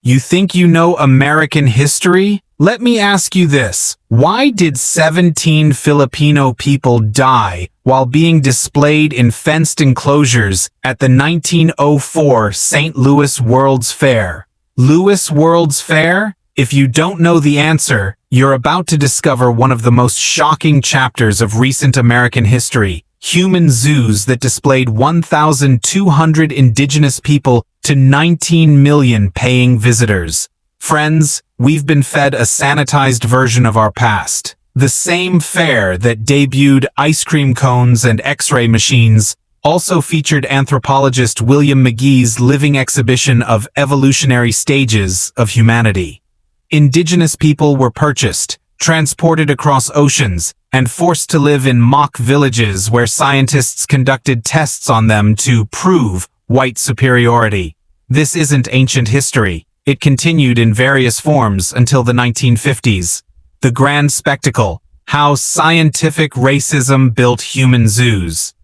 You think you know American history? Let me ask you this. Why did 17 Filipino people die while being displayed in fenced enclosures at the 1904 St. Louis World's Fair? Louis World's Fair? If you don't know the answer, you're about to discover one of the most shocking chapters of recent American history. Human zoos that displayed 1,200 indigenous people to 19 million paying visitors. Friends, we've been fed a sanitized version of our past. The same fair that debuted ice cream cones and X-ray machines also featured anthropologist William McGee's living exhibition of evolutionary stages of humanity. Indigenous people were purchased, transported across oceans, and forced to live in mock villages where scientists conducted tests on them to prove white superiority. This isn't ancient history. It continued in various forms until the 1950s. The grand spectacle: how scientific racism built human zoos.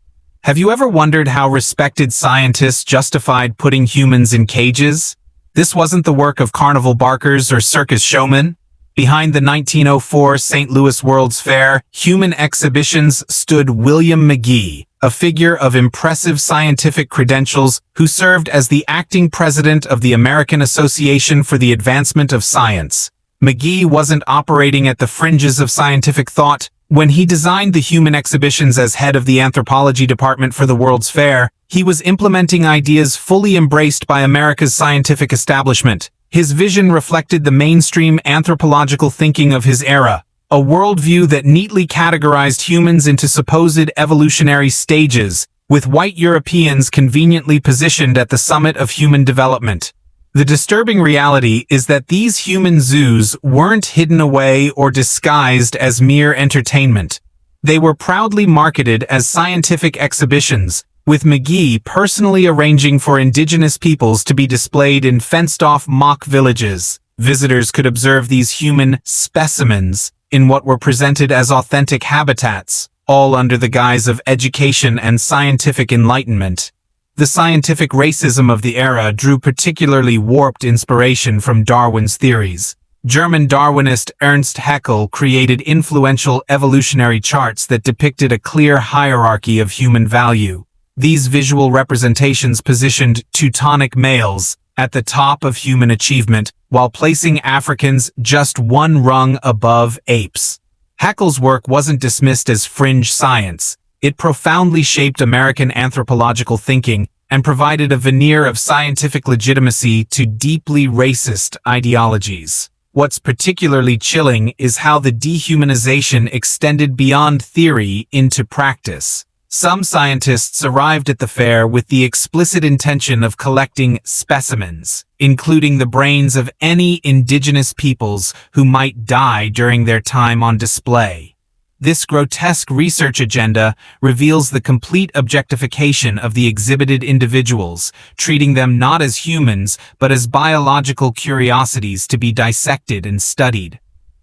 Have you ever wondered how respected scientists justified putting humans in cages? This wasn't the work of carnival barkers or circus showmen. Behind the 1904 St. Louis World's Fair human exhibitions stood William McGee, a figure of impressive scientific credentials who served as the acting president of the American Association for the Advancement of Science. McGee wasn't operating at the fringes of scientific thought. When he designed the human exhibitions as head of the anthropology department for the World's Fair, he was implementing ideas fully embraced by America's scientific establishment. His vision reflected the mainstream anthropological thinking of his era, a worldview that neatly categorized humans into supposed evolutionary stages, with white Europeans conveniently positioned at the summit of human development. The disturbing reality is that these human zoos weren't hidden away or disguised as mere entertainment. They were proudly marketed as scientific exhibitions, with McGee personally arranging for indigenous peoples to be displayed in fenced-off mock villages. Visitors could observe these human specimens in what were presented as authentic habitats, all under the guise of education and scientific enlightenment. The scientific racism of the era drew particularly warped inspiration from Darwin's theories. German Darwinist Ernst Haeckel created influential evolutionary charts that depicted a clear hierarchy of human value. These visual representations positioned Teutonic males at the top of human achievement, while placing Africans just one rung above apes. Haeckel's work wasn't dismissed as fringe science. It profoundly shaped American anthropological thinking and provided a veneer of scientific legitimacy to deeply racist ideologies. What's particularly chilling is how the dehumanization extended beyond theory into practice. Some scientists arrived at the fair with the explicit intention of collecting specimens, including the brains of any indigenous peoples who might die during their time on display. This grotesque research agenda reveals the complete objectification of the exhibited individuals, treating them not as humans, but as biological curiosities to be dissected and studied.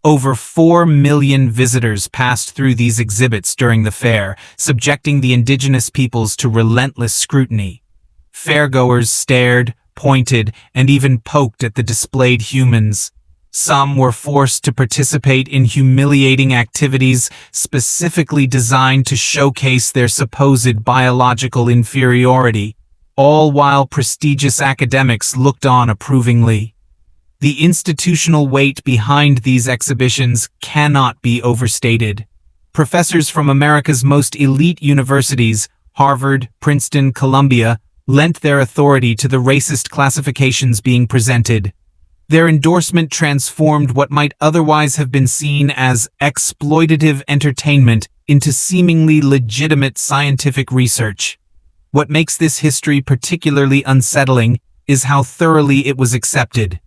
Over 4 million visitors passed through these exhibits during the fair, subjecting the indigenous peoples to relentless scrutiny. Fairgoers stared, pointed, and even poked at the displayed humans. Some were forced to participate in humiliating activities specifically designed to showcase their supposed biological inferiority, all while prestigious academics looked on approvingly. The institutional weight behind these exhibitions cannot be overstated. Professors from America's most elite universities, Harvard, Princeton, Columbia, lent their authority to the racist classifications being presented. Their endorsement transformed what might otherwise have been seen as exploitative entertainment into seemingly legitimate scientific research. What makes this history particularly unsettling is how thoroughly it was accepted.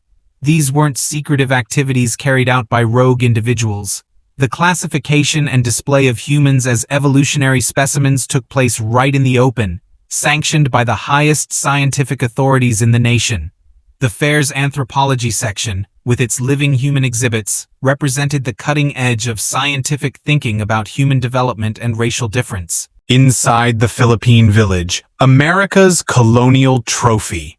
These weren't secretive activities carried out by rogue individuals. The classification and display of humans as evolutionary specimens took place right in the open, sanctioned by the highest scientific authorities in the nation. The fair's anthropology section, with its living human exhibits, represented the cutting edge of scientific thinking about human development and racial difference. Inside the Philippine Village, America's colonial trophy.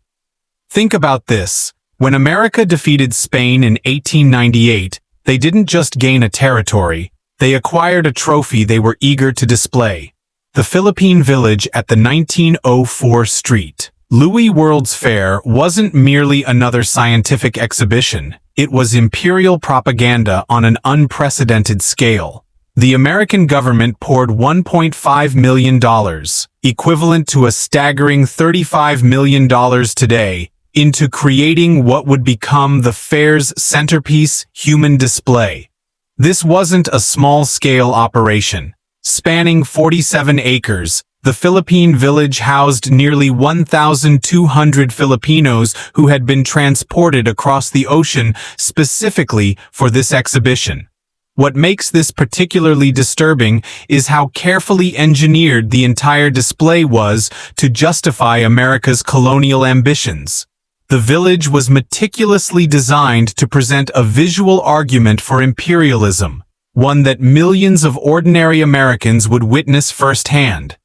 Think about this. When America defeated Spain in 1898, they didn't just gain a territory, they acquired a trophy they were eager to display. The Philippine Village at the 1904 Street Louis World's Fair wasn't merely another scientific exhibition, it was imperial propaganda on an unprecedented scale. The American government poured $1.5 million, equivalent to a staggering $35 million today, into creating what would become the fair's centerpiece, human display. This wasn't a small-scale operation. Spanning 47 acres, the Philippine Village housed nearly 1,200 Filipinos who had been transported across the ocean specifically for this exhibition. What makes this particularly disturbing is how carefully engineered the entire display was to justify America's colonial ambitions. The village was meticulously designed to present a visual argument for imperialism, one that millions of ordinary Americans would witness firsthand.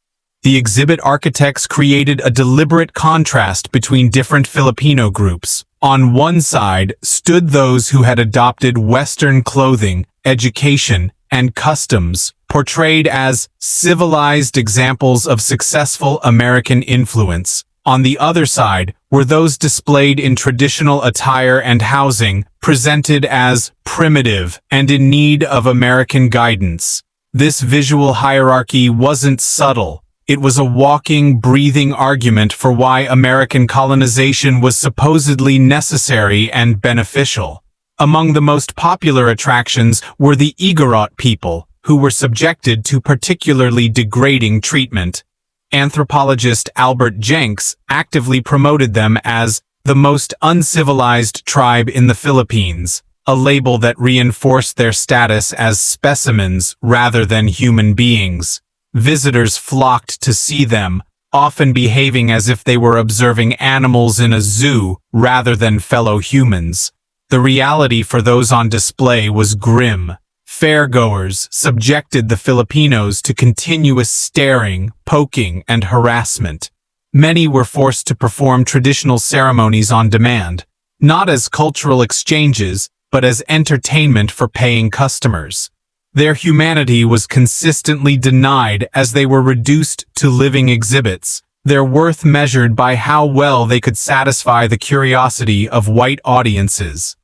The exhibit architects created a deliberate contrast between different Filipino groups. On one side stood those who had adopted Western clothing, education, and customs, portrayed as civilized examples of successful American influence. On the other side were those displayed in traditional attire and housing, presented as primitive and in need of American guidance. This visual hierarchy wasn't subtle. It was a walking, breathing argument for why American colonization was supposedly necessary and beneficial. Among the most popular attractions were the Igorot people, who were subjected to particularly degrading treatment. Anthropologist Albert Jenks actively promoted them as the most uncivilized tribe in the Philippines, a label that reinforced their status as specimens rather than human beings. Visitors flocked to see them, often behaving as if they were observing animals in a zoo rather than fellow humans. The reality for those on display was grim. Fairgoers subjected the Filipinos to continuous staring, poking, and harassment. Many were forced to perform traditional ceremonies on demand, not as cultural exchanges, but as entertainment for paying customers. Their humanity was consistently denied as they were reduced to living exhibits, their worth measured by how well they could satisfy the curiosity of white audiences.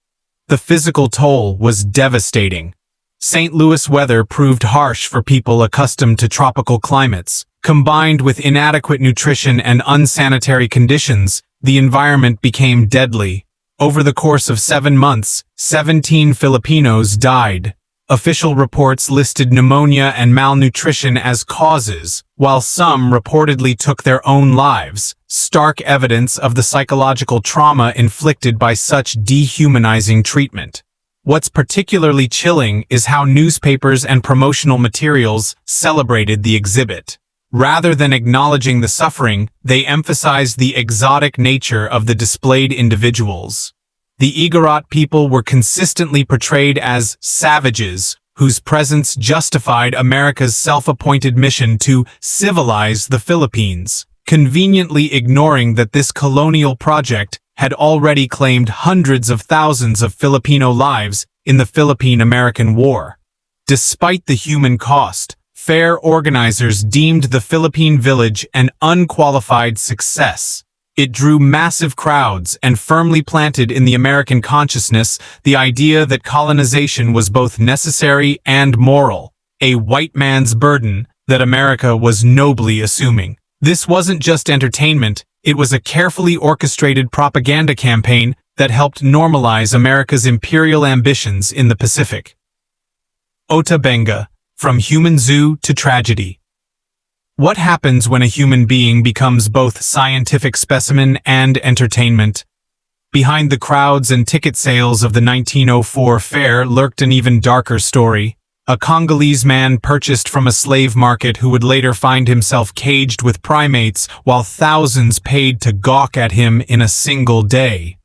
The physical toll was devastating. St. Louis weather proved harsh for people accustomed to tropical climates. Combined with inadequate nutrition and unsanitary conditions, the environment became deadly. Over the course of 7 months, 17 Filipinos died. Official reports listed pneumonia and malnutrition as causes, while some reportedly took their own lives, stark evidence of the psychological trauma inflicted by such dehumanizing treatment. What's particularly chilling is how newspapers and promotional materials celebrated the exhibit. Rather than acknowledging the suffering, they emphasized the exotic nature of the displayed individuals. The Igorot people were consistently portrayed as savages, whose presence justified America's self-appointed mission to civilize the Philippines, conveniently ignoring that this colonial project had already claimed hundreds of thousands of Filipino lives in the Philippine-American War. Despite the human cost, fair organizers deemed the Philippine Village an unqualified success. It drew massive crowds and firmly planted in the American consciousness the idea that colonization was both necessary and moral, a white man's burden that America was nobly assuming. This wasn't just entertainment, it was a carefully orchestrated propaganda campaign that helped normalize America's imperial ambitions in the Pacific. Ota Benga, From Human Zoo to Tragedy. What happens when a human being becomes both scientific specimen and entertainment? Behind the crowds and ticket sales of the 1904 fair lurked an even darker story. A Congolese man purchased from a slave market who would later find himself caged with primates while thousands paid to gawk at him in a single day.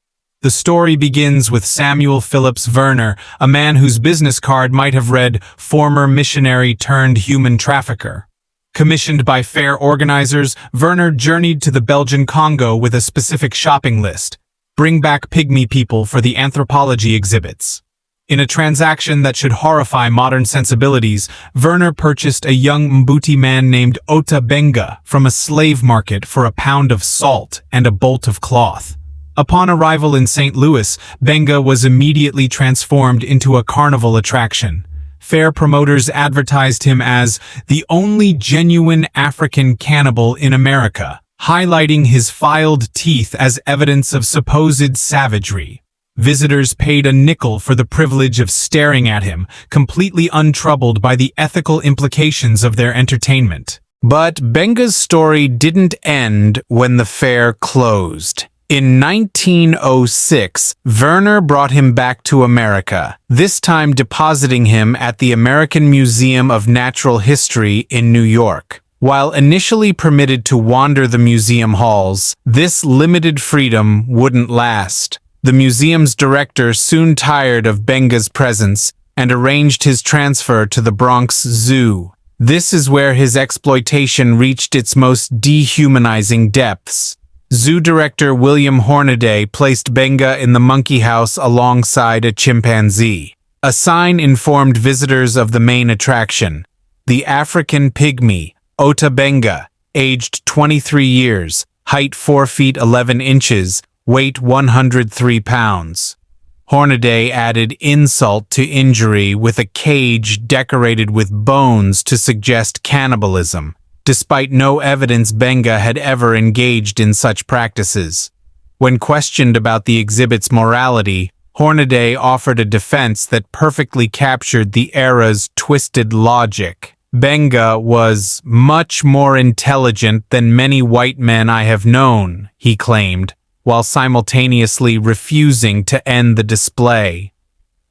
The story begins with Samuel Phillips Werner, a man whose business card might have read former missionary turned human trafficker. Commissioned by fair organizers, Werner journeyed to the Belgian Congo with a specific shopping list: Bring back pygmy people for the anthropology exhibits. In a transaction that should horrify modern sensibilities, Werner purchased a young Mbuti man named Ota Benga from a slave market for a pound of salt and a bolt of cloth. Upon arrival in St. Louis, Benga was immediately transformed into a carnival attraction. Fair promoters advertised him as the only genuine African cannibal in America, highlighting his filed teeth as evidence of supposed savagery. Visitors paid a nickel for the privilege of staring at him, completely untroubled by the ethical implications of their entertainment. But Benga's story didn't end when the fair closed. In 1906, Werner brought him back to America, this time depositing him at the American Museum of Natural History in New York. While initially permitted to wander the museum halls, this limited freedom wouldn't last. The museum's director soon tired of Benga's presence and arranged his transfer to the Bronx Zoo. This is where his exploitation reached its most dehumanizing depths. Zoo director William Hornaday placed Benga in the monkey house alongside a chimpanzee. A sign informed visitors of the main attraction, the African pygmy, Ota Benga, aged 23 years, height 4 feet 11 inches, weight 103 pounds. Hornaday added insult to injury with a cage decorated with bones to suggest cannibalism, despite no evidence Benga had ever engaged in such practices. When questioned about the exhibit's morality, Hornaday offered a defense that perfectly captured the era's twisted logic. Benga was much more intelligent than many white men I have known, he claimed, while simultaneously refusing to end the display.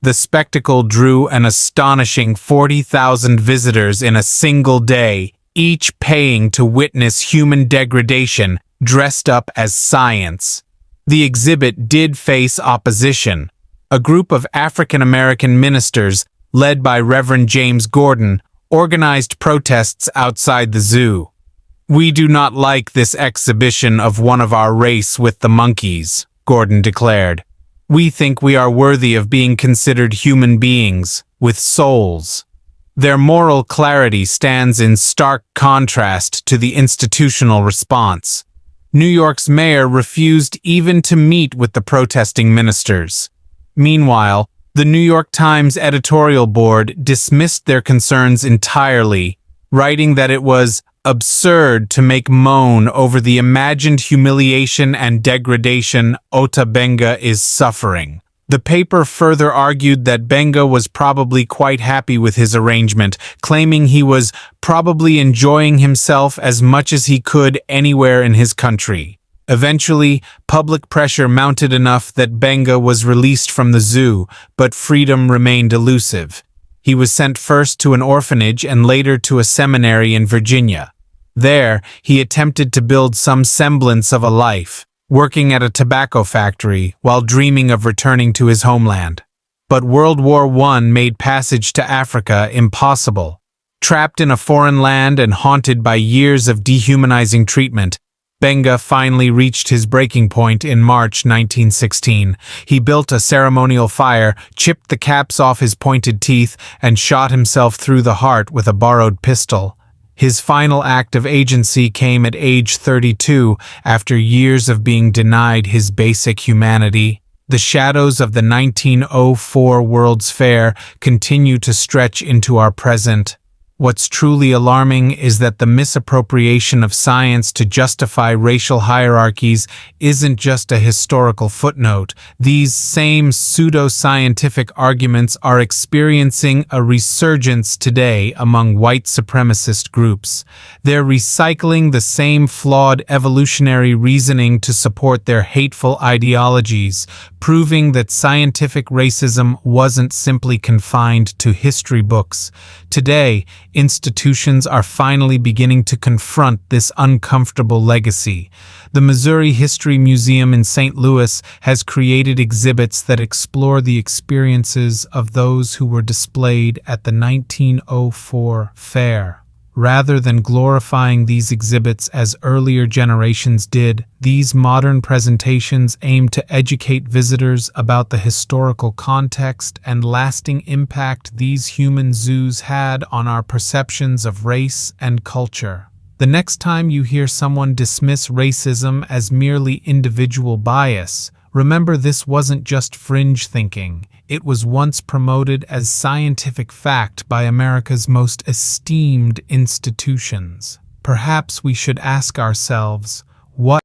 The spectacle drew an astonishing 40,000 visitors in a single day, each paying to witness human degradation dressed up as science. The exhibit did face opposition. A group of African-American ministers, led by Reverend James Gordon, organized protests outside the zoo. "We do not like this exhibition of one of our race with the monkeys," Gordon declared. "We think we are worthy of being considered human beings, with souls." Their moral clarity stands in stark contrast to the institutional response. New York's mayor refused even to meet with the protesting ministers. Meanwhile, the New York Times editorial board dismissed their concerns entirely, writing that it was absurd to make moan over the imagined humiliation and degradation Ota Benga is suffering. The paper further argued that Benga was probably quite happy with his arrangement, claiming he was probably enjoying himself as much as he could anywhere in his country. Eventually, public pressure mounted enough that Benga was released from the zoo, but freedom remained elusive. He was sent first to an orphanage and later to a seminary in Virginia. There, he attempted to build some semblance of a life, working at a tobacco factory while dreaming of returning to his homeland. But World War I made passage to Africa impossible. Trapped in a foreign land and haunted by years of dehumanizing treatment, Benga finally reached his breaking point in March 1916. He built a ceremonial fire, chipped the caps off his pointed teeth, and shot himself through the heart with a borrowed pistol. His final act of agency came at age 32, after years of being denied his basic humanity. The shadows of the 1904 World's Fair continue to stretch into our present. What's truly alarming is that the misappropriation of science to justify racial hierarchies isn't just a historical footnote. These same pseudo-scientific arguments are experiencing a resurgence today among white supremacist groups. They're recycling the same flawed evolutionary reasoning to support their hateful ideologies, proving that scientific racism wasn't simply confined to history books. Today, institutions are finally beginning to confront this uncomfortable legacy. The Missouri History Museum in St. Louis has created exhibits that explore the experiences of those who were displayed at the 1904 fair. Rather than glorifying these exhibits as earlier generations did, these modern presentations aim to educate visitors about the historical context and lasting impact these human zoos had on our perceptions of race and culture. The next time you hear someone dismiss racism as merely individual bias, remember this wasn't just fringe thinking. It was once promoted as scientific fact by America's most esteemed institutions. Perhaps we should ask ourselves, what